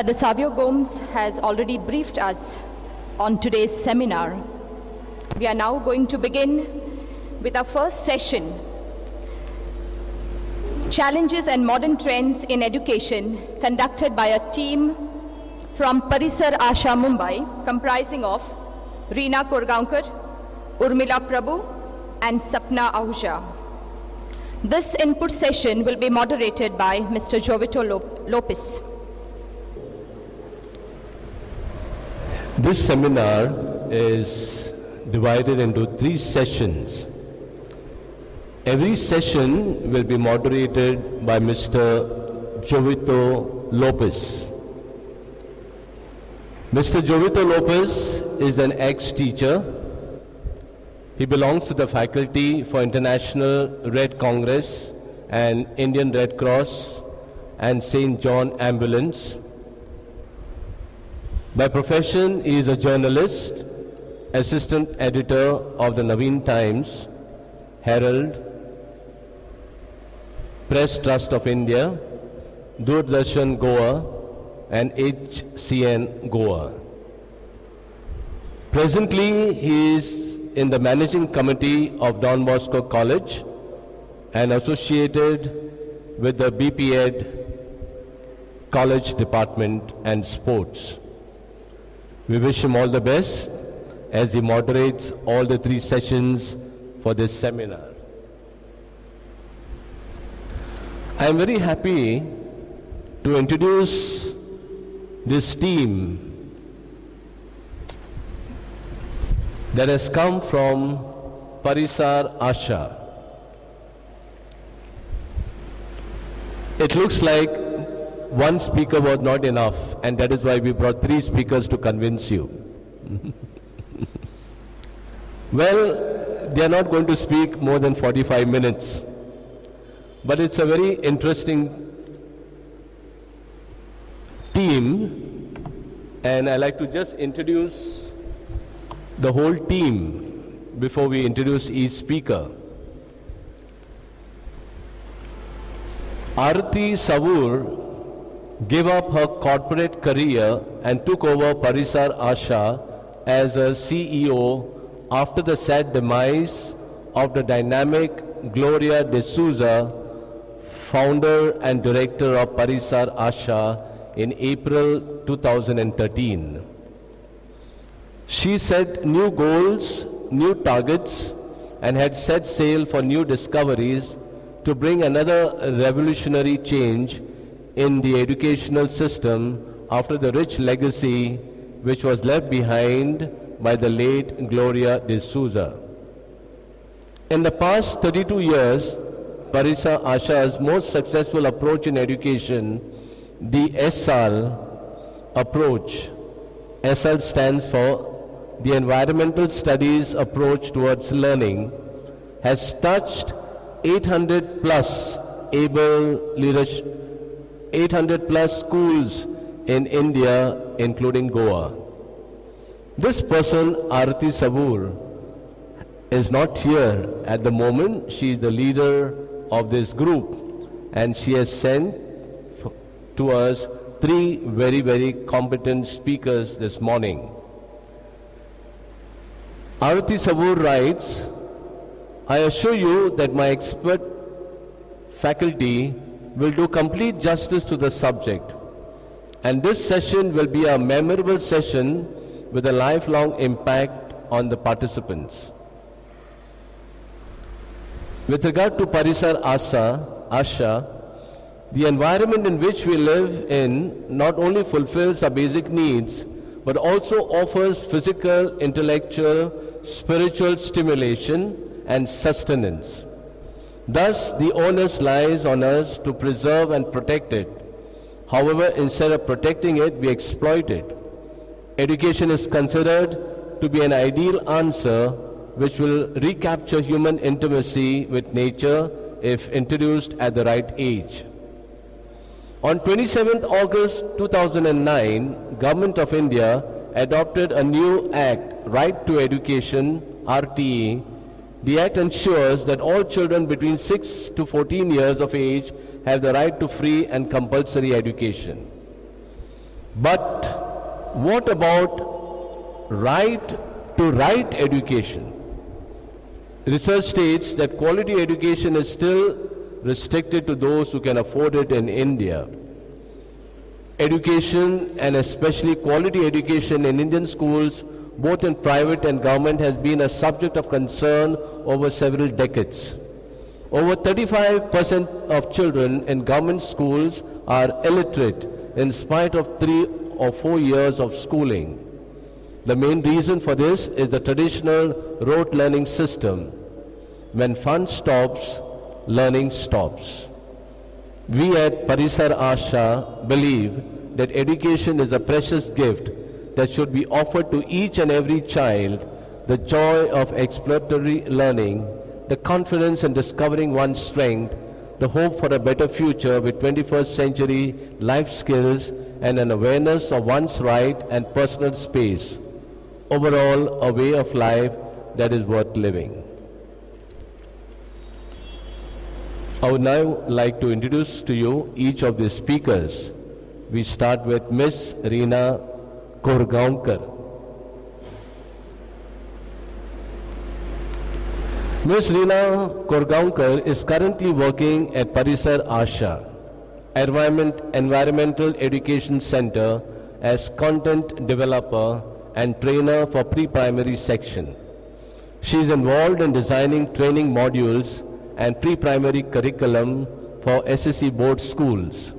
Father Savio Gomes has already briefed us on today's seminar. We are now going to begin with our first session, Challenges and Modern Trends in Education, conducted by a team from Parisar Asha, Mumbai, comprising of Reena Korgaonkar, Urmila Prabhu, and Sapna Ahuja. This input session will be moderated by Mr. Jovito Lopez. This seminar is divided into 3 sessions. Every session will be moderated by Mr. Jovito Lopez. Mr. Jovito Lopez is an ex-teacher. He belongs to the faculty for International Red Congress and Indian Red Cross and St. John Ambulance. By profession, he is a journalist, assistant editor of the Naveen Times, Herald, Press Trust of India, Doordarshan Goa, and HCN Goa. Presently, he is in the managing committee of Don Bosco College and associated with the BP Ed College Department and Sports. We wish him all the best as he moderates all the 3 sessions for this seminar. I am very happy to introduce this team that has come from Parisar Asha. It looks like one speaker was not enough, and that is why we brought 3 speakers to convince you. Well, they are not going to speak more than 45 minutes, but it's a very interesting team, and I'd like to just introduce the whole team before we introduce each speaker. Aarti Savur gave up her corporate career and took over Parisar Asha as a CEO after the sad demise of the dynamic Gloria D'Souza, founder and director of Parisar Asha, in April 2013. She set new goals, new targets, and had set sail for new discoveries to bring another revolutionary change in the educational system after the rich legacy which was left behind by the late Gloria D'Souza. In the past 32 years, Parisar Asha's most successful approach in education, the ESSAL approach. ESSAL stands for the Environmental Studies Approach Towards Learning, has touched 800 plus schools in India, including Goa. This person, Aarti Savur, is not here at the moment. She is the leader of this group, and she has sent to us 3 very, very competent speakers this morning. Aarti Savur writes, I assure you that my expert faculty will do complete justice to the subject, and this session will be a memorable session with a lifelong impact on the participants. With regard to Parisar Asha, the environment in which we live in not only fulfills our basic needs, but also offers physical, intellectual, spiritual stimulation and sustenance. Thus, the onus lies on us to preserve and protect it. However, instead of protecting it, we exploit it. Education is considered to be an ideal answer which will recapture human intimacy with nature if introduced at the right age. On 27th August 2009, Government of India adopted a new Act, Right to Education, RTE. The Act ensures that all children between 6 to 14 years of age have the right to free and compulsory education. But what about right to right education? Research states that quality education is still restricted to those who can afford it in India. Education, and especially quality education in Indian schools, both in private and government, has been a subject of concern over several decades. Over 35% of children in government schools are illiterate in spite of 3 or 4 years of schooling. The main reason for this is the traditional rote learning system. When fun stops, learning stops. We at Parisar Asha believe that education is a precious gift that should be offered to each and every child, the joy of exploratory learning, the confidence in discovering one's strength, the hope for a better future with 21st century life skills, and an awareness of one's right and personal space. Overall, a way of life that is worth living. I would now like to introduce to you each of the speakers. We start with Ms. Reena Korgaonkar. Ms. Reena Korgaonkar is currently working at Parisar Asha, Environmental Education Center, as content developer and trainer for pre-primary section. She is involved in designing training modules and pre-primary curriculum for SSC board schools.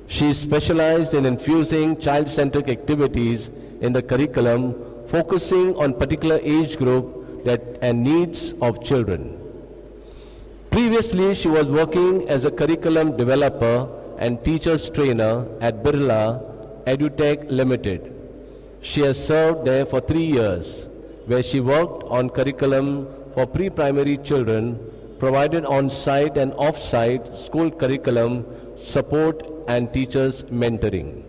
She is specialized in infusing child-centric activities in the curriculum, focusing on particular age group and needs of children. Previously, she was working as a curriculum developer and teachers trainer at Birla EduTech Limited. She has served there for 3 years, where she worked on curriculum for pre-primary children, provided on-site and off-site school curriculum support and teachers mentoring.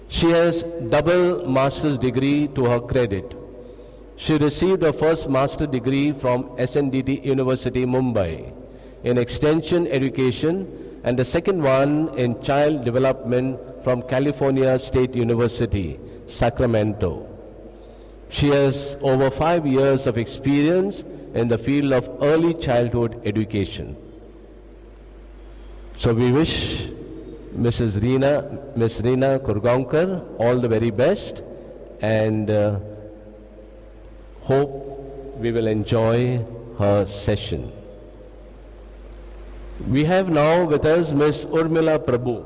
She has double master's degree to her credit. She received her first master's degree from SNDT University, Mumbai in extension education, and the second one in child development from California State University, Sacramento. She has over 5 years of experience in the field of early childhood education. So we wish Ms. Reena Korgaonkar all the very best, and hope we will enjoy her session. We have now with us Ms. Urmila Prabhu.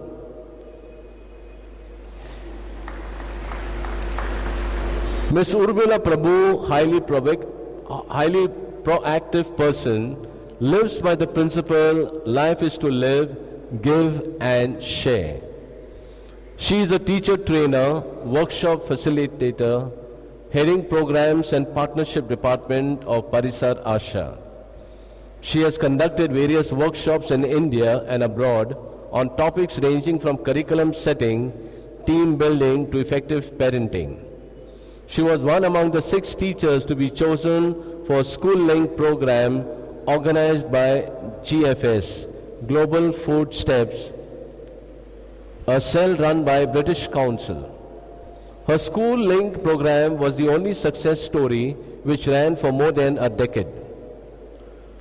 Ms. Urmila Prabhu, highly proactive person, lives by the principle, life is to live, give and share. She is a teacher trainer, workshop facilitator, heading programs and partnership department of Parisar Asha. She has conducted various workshops in India and abroad on topics ranging from curriculum setting, team building to effective parenting. She was one among the 6 teachers to be chosen for School Link program organized by GFS, Global Food Steps, a cell run by British Council. Her School Link program was the only success story which ran for more than a decade.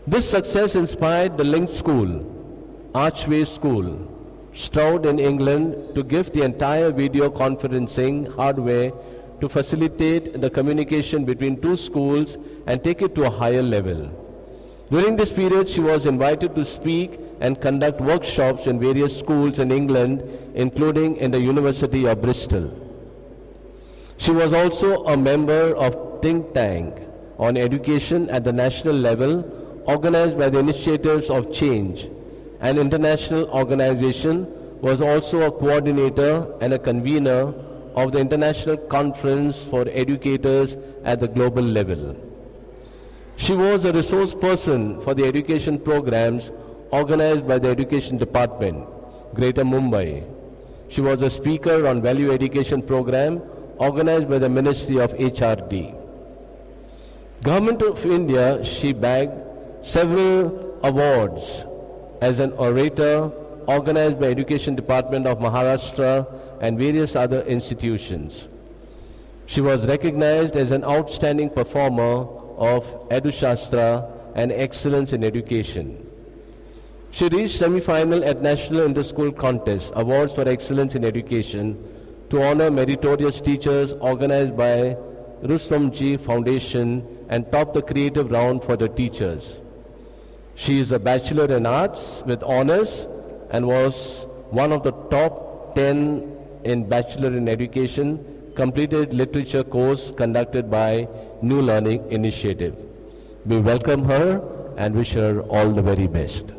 This success inspired the Link School, Archway School, Stroud in England, to give the entire video conferencing hardware to facilitate the communication between 2 schools and take it to a higher level. During this period, she was invited to speak and conduct workshops in various schools in England, including in the University of Bristol. She was also a member of think tank on education at the national level, organized by the Initiatives of Change. An international organization, was also a coordinator and a convener of the International Conference for Educators at the global level. She was a resource person for the education programs organized by the Education Department, Greater Mumbai. She was a speaker on Value Education program organized by the Ministry of HRD. Government of India, she bagged several awards as an orator organized by Education Department of Maharashtra and various other institutions. She was recognized as an outstanding performer of Edushastra and excellence in education. She reached semi-final at National Inter-School Contest, Awards for Excellence in Education, to honor meritorious teachers organized by Rustomjee Foundation and topped the creative round for the teachers. She is a Bachelor in Arts with honors and was one of the top 10 in Bachelor in Education completed literature course conducted by New Learning Initiative. We welcome her and wish her all the very best.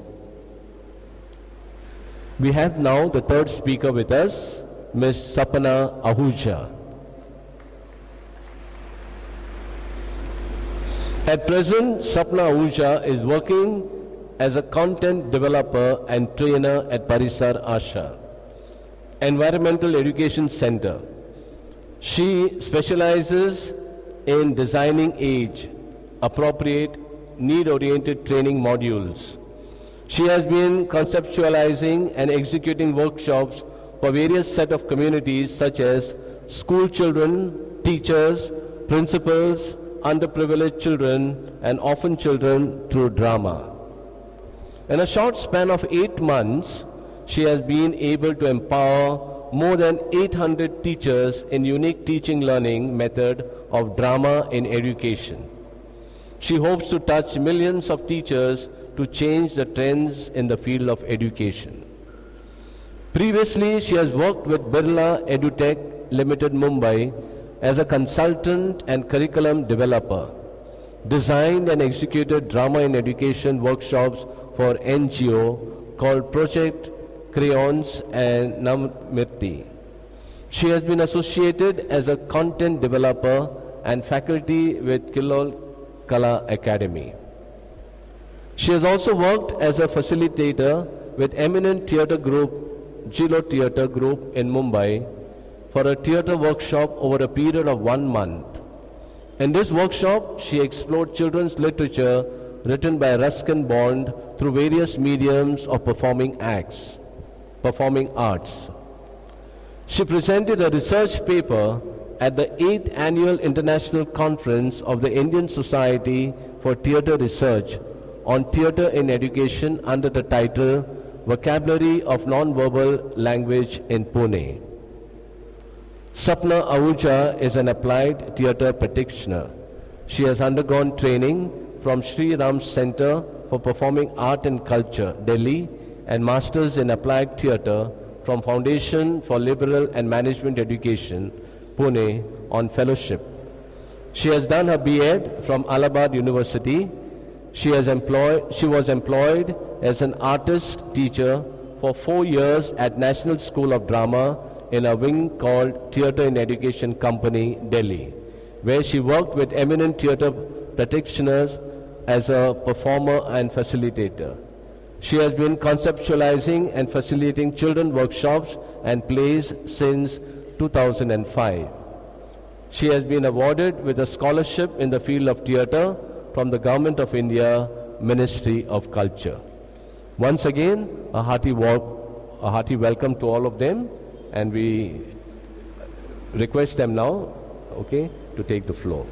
We have now the third speaker with us, Ms. Sapna Ahuja. At present, Sapna Ahuja is working as a content developer and trainer at Parisar Asha, Environmental Education Center. She specializes in designing age-appropriate, need-oriented training modules. She has been conceptualizing and executing workshops for various set of communities such as school children, teachers, principals, underprivileged children and orphan children through drama. In a short span of 8 months, she has been able to empower more than 800 teachers in unique teaching learning method of drama in education. She hopes to touch millions of teachers to change the trends in the field of education. Previously, she has worked with Birla EduTech Limited Mumbai as a consultant and curriculum developer, designed and executed drama in education workshops for NGO called Project Crayons and Nammirti. She has been associated as a content developer and faculty with Killol Kala Academy. She has also worked as a facilitator with eminent theatre group, Jilo Theatre Group in Mumbai, for a theatre workshop over a period of 1 month. In this workshop, she explored children's literature written by Ruskin Bond through various mediums of performing arts. She presented a research paper at the 8th Annual International Conference of the Indian Society for Theatre Research on Theatre in Education under the title Vocabulary of Non-Verbal Language in Pune. Sapna Ahuja is an applied theatre practitioner. She has undergone training from Sri Ram Center for Performing Art and Culture, Delhi, and Masters in Applied Theatre from Foundation for Liberal and Management Education, Pune, on fellowship. She has done her B.Ed from Allahabad University. She was employed as an artist teacher for 4 years at National School of Drama in a wing called Theatre in Education Company, Delhi, where she worked with eminent theatre practitioners as a performer and facilitator. She has been conceptualizing and facilitating children workshops and plays since 2005. She has been awarded with a scholarship in the field of theatre from the Government of India, Ministry of Culture. Once again, a hearty welcome to all of them, and we request them now, to take the floor.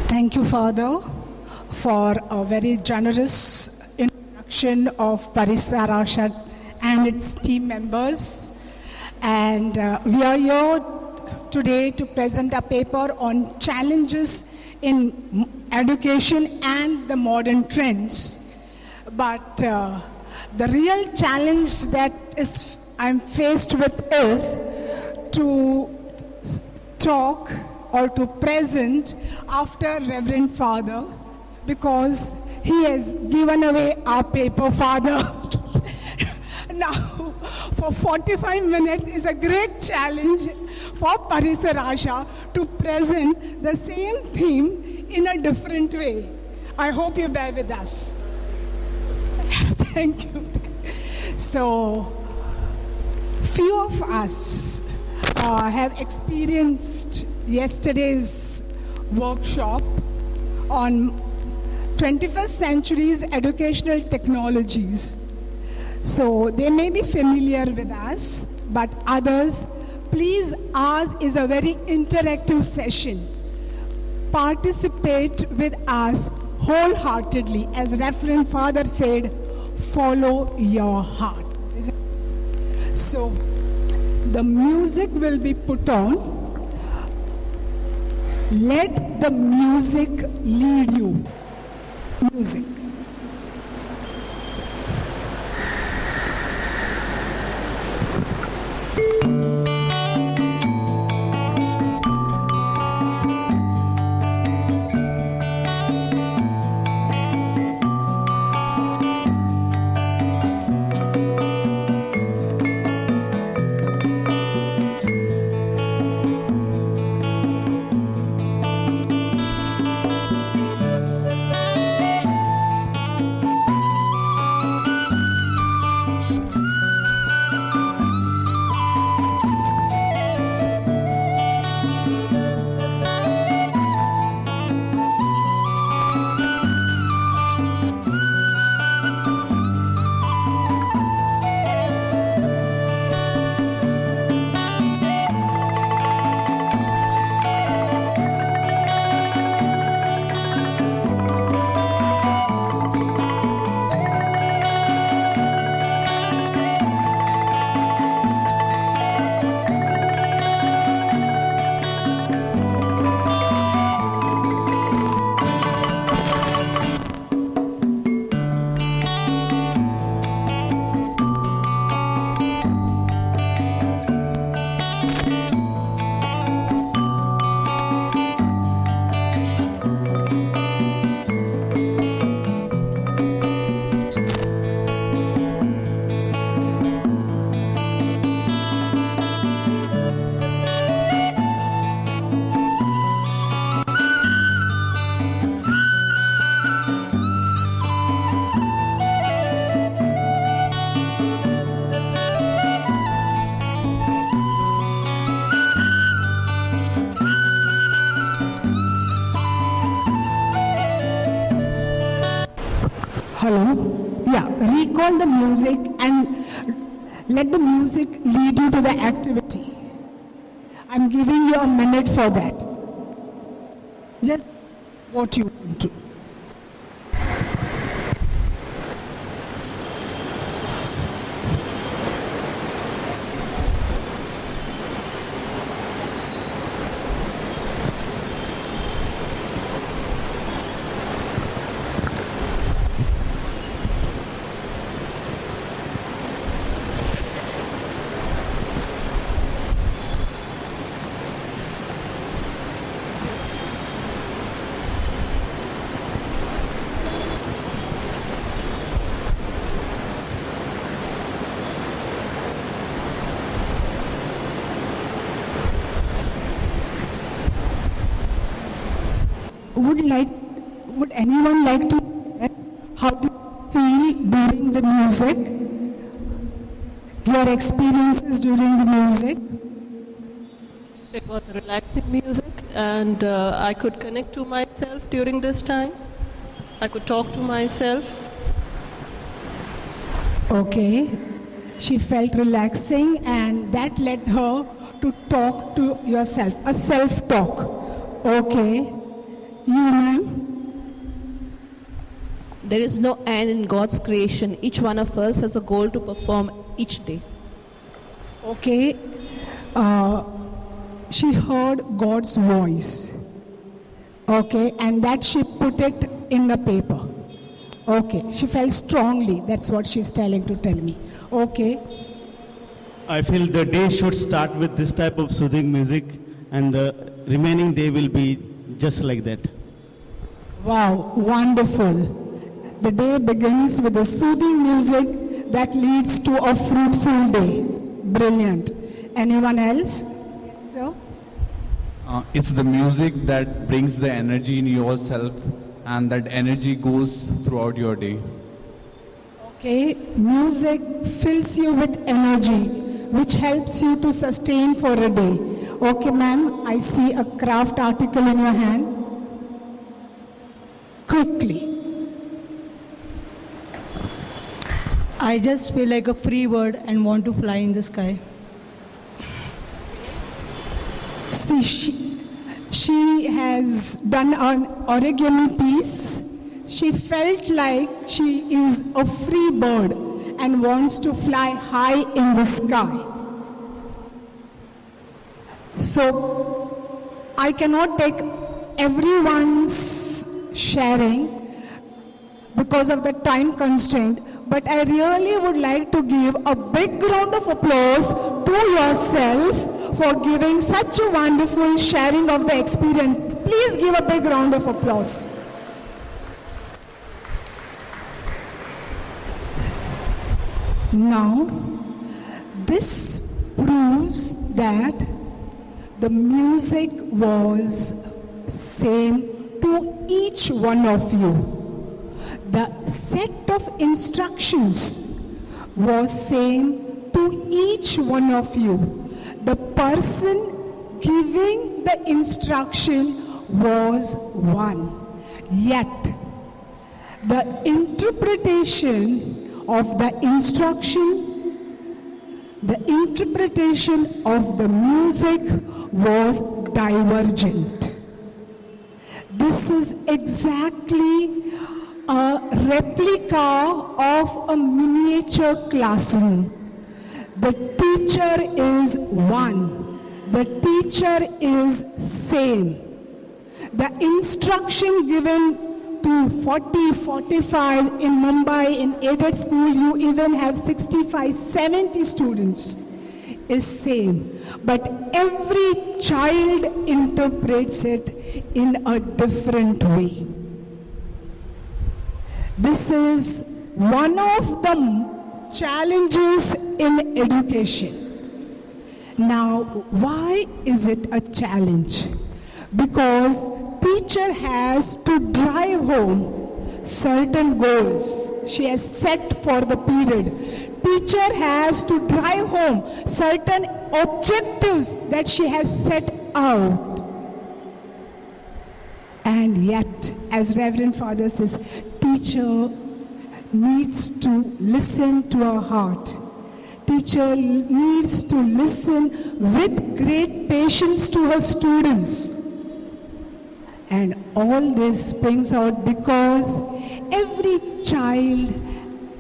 Thank you, Father, for a very generous introduction of Parisar Asha and its team members. And we are here today to present a paper on challenges in education and the modern trends. But the real challenge that I'm faced with is to talk or to present after Reverend Father, because he has given away our paper, Father. Now, for 45 minutes is a great challenge for Parisar Asha to present the same theme in a different way. I hope you bear with us. Thank you. So, few of us have experienced yesterday's workshop on 21st century's educational technologies. So they may be familiar with us, but others, please, ours is a very interactive session. Participate with us wholeheartedly. As Reverend Father said, follow your heart. So the music will be put on. Let the music lead you. Music. Hello? Yeah, recall the music and let the music lead you to the activity. I'm giving you a minute for that. Just what you want to. Would anyone like to how do you feel during the music? Your experiences during the music? It was relaxing music, and I could connect to myself during this time. I could talk to myself. Okay. She felt relaxing, and that led her to talk to yourself, a self-talk. Okay. You, ma'am? There is no end in God's creation. Each one of us has a goal to perform each day. Okay. She heard God's voice. Okay. And that she put it in the paper. Okay. She felt strongly. That's what she's tell me. Okay. I feel the day should start with this type of soothing music, and the remaining day will be just like that. Wow, wonderful. The day begins with a soothing music that leads to a fruitful day. Brilliant. Anyone else? Yes, sir? It's the music that brings the energy in yourself, and that energy goes throughout your day. Okay, music fills you with energy, which helps you to sustain for a day. Okay, ma'am, I see a craft article in your hand. Quickly. I just feel like a free bird and want to fly in the sky. See, she has done an origami piece. She felt like she is a free bird and wants to fly high in the sky. So, I cannot take everyone's sharing because of the time constraint, but I really would like to give a big round of applause to yourself for giving such a wonderful sharing of the experience. Please give a big round of applause. Now, this proves that the music was same to each one of you. The set of instructions was same to each one of you. The person giving the instruction was one. Yet, the interpretation of the instruction, the interpretation of the music was divergent. This is exactly a replica of a miniature classroom. The teacher is one. The teacher is same. The instruction given to 40, 45 in Mumbai in aided school, you even have 65, 70 students, is same. But every child interprets it in a different way. This is one of the challenges in education. Now, why is it a challenge? Because teacher has to drive home certain goals she has set for the period. Teacher has to drive home certain objectives that she has set out. And yet, as Reverend Father says, teacher needs to listen to her heart. Teacher needs to listen with great patience to her students. And all this springs out because every child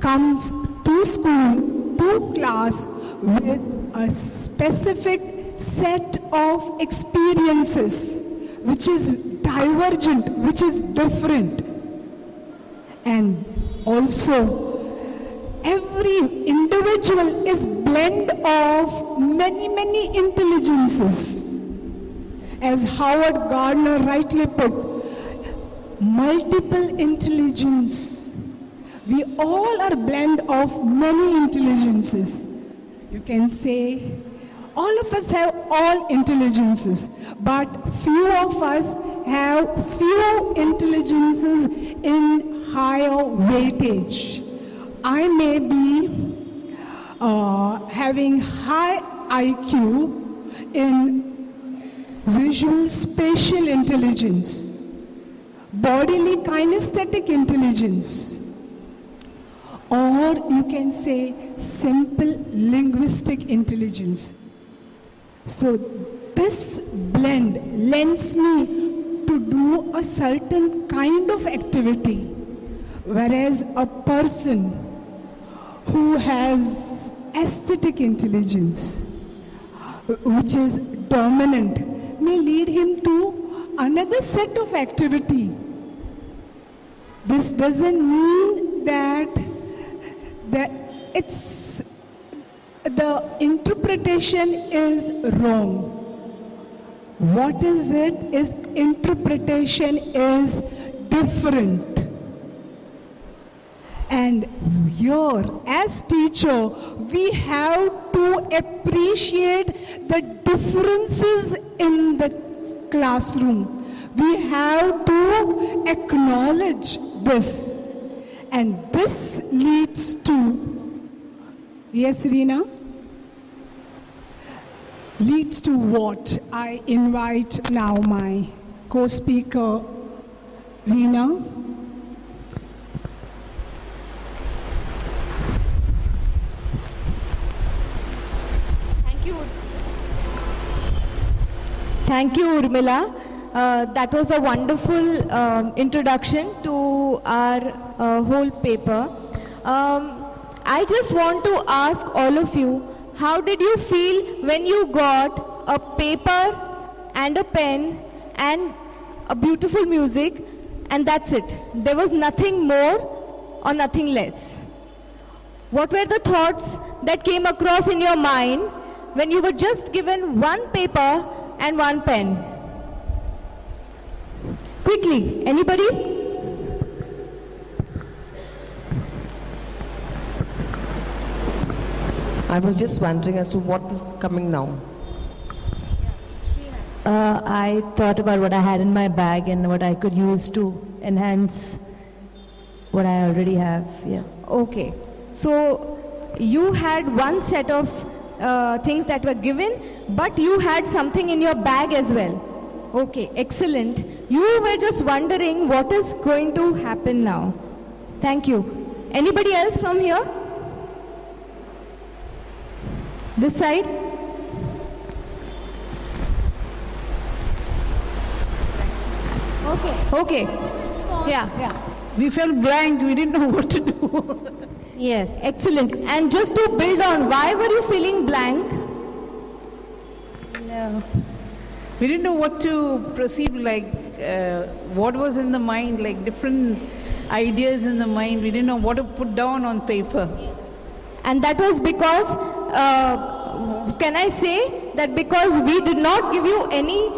comes to school, to class with a specific set of experiences which is divergent, which is different. And also, every individual is blend of many intelligences. As Howard Gardner rightly put, multiple intelligence. We all are blend of many intelligences. You can say all of us have all intelligences, but few of us have few intelligences in higher weightage. I may be having high IQ in visual spatial intelligence, bodily kinesthetic intelligence, or you can say simple linguistic intelligence. So this blend lends me to do a certain kind of activity, whereas a person who has aesthetic intelligence, which is dominant, may lead him to another set of activity. This doesn't mean that it's the interpretation is wrong. What is it? Is interpretation is different. And here, as teacher, we have to appreciate the differences in the classroom. We have to acknowledge this. And this leads to, yes, Reena? leads to what? I invite now my co-speaker, Reena. Thank you, Urmila. That was a wonderful introduction to our whole paper. I just want to ask all of you, how did you feel when you got a paper and a pen and a beautiful music, and that's it? There was nothing more or nothing less. What were the thoughts that came across in your mind when you were just given one paper and one pen? Quickly, anybody? I was just wondering as to what was coming now. I thought about what I had in my bag and what I could use to enhance what I already have. Yeah. Okay. So you had one set of things that were given, but you had something in your bag as well. Okay, excellent. You were just wondering what is going to happen now. Thank you. Anybody else from here? This side? Okay. Yeah. We felt blank, we didn't know what to do. Yes, excellent. And just to build on, why were you feeling blank? No. We didn't know what to perceive, like what was in the mind, like different ideas in the mind. We didn't know what to put down on paper. And that was because, can I say that because we did not give you any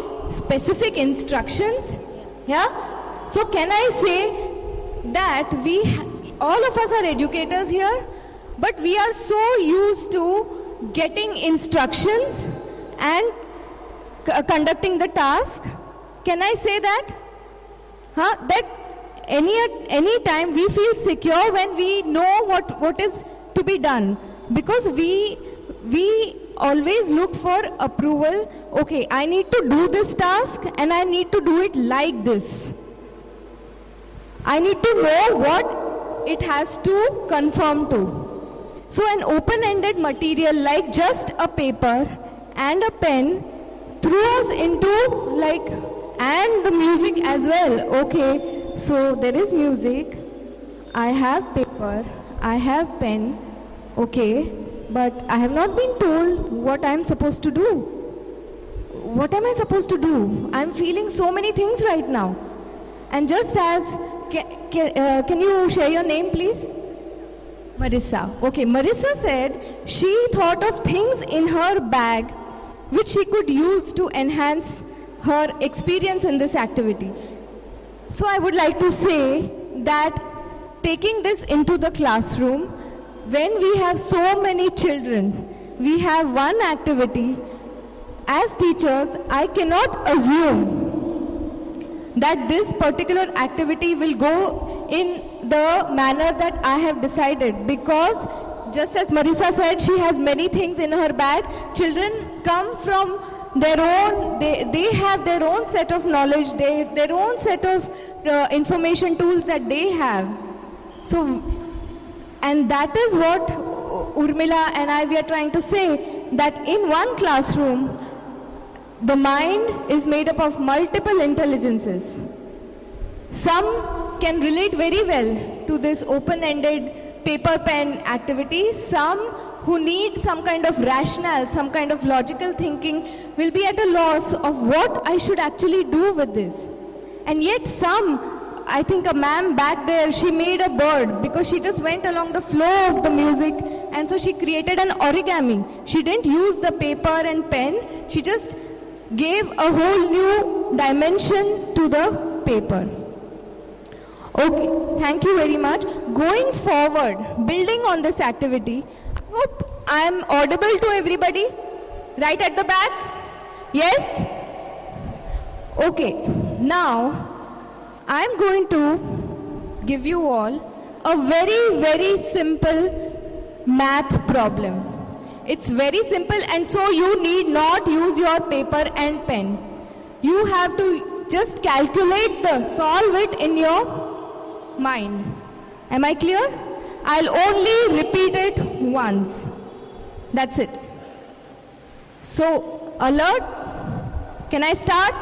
specific instructions? Yeah? So can I say that all of us are educators here, but we are so used to getting instructions and conducting the task. Can I say that? That any time we feel secure when we know what is to be done, because we always look for approval. Okay, I need to do this task and I need to do it like this. I need to know what it has to conform to. So an open-ended material like just a paper and a pen threw us into and the music as well. Okay, so there is music, I have paper, I have pen, okay, but I have not been told what I am supposed to do. What am I supposed to do? I am feeling so many things right now. And just as, can you share your name please? Marissa. Okay, Marissa said she thought of things in her bag which she could use to enhance her experience in this activity. So I would like to say that taking this into the classroom, when we have so many children, we have one activity. As teachers, I cannot assume that this particular activity will go in the manner that I have decided, because just as Marissa said, she has many things in her bag. Children come from their own, they have their own set of knowledge, their own set of information tools that they have. So, and that is what Urmila and we are trying to say, that in one classroom, the mind is made up of multiple intelligences. Some can relate very well to this open-ended paper pen activity. Some who need some kind of rationale, some kind of logical thinking, will be at a loss of what I should actually do with this. And yet some, I think a ma'am back there, she made a bird because she just went along the flow of the music, and so she created an origami. She didn't use the paper and pen, she just gave a whole new dimension to the paper. Okay, thank you very much. Going forward, building on this activity, I hope I am audible to everybody. Right at the back? Yes? Okay, now I am going to give you all a very, very simple math problem. It's very simple, and so you need not use your paper and pen. You have to just solve it in your mind. Am I clear? I'll only repeat it once. That's it. So, alert. Can I start?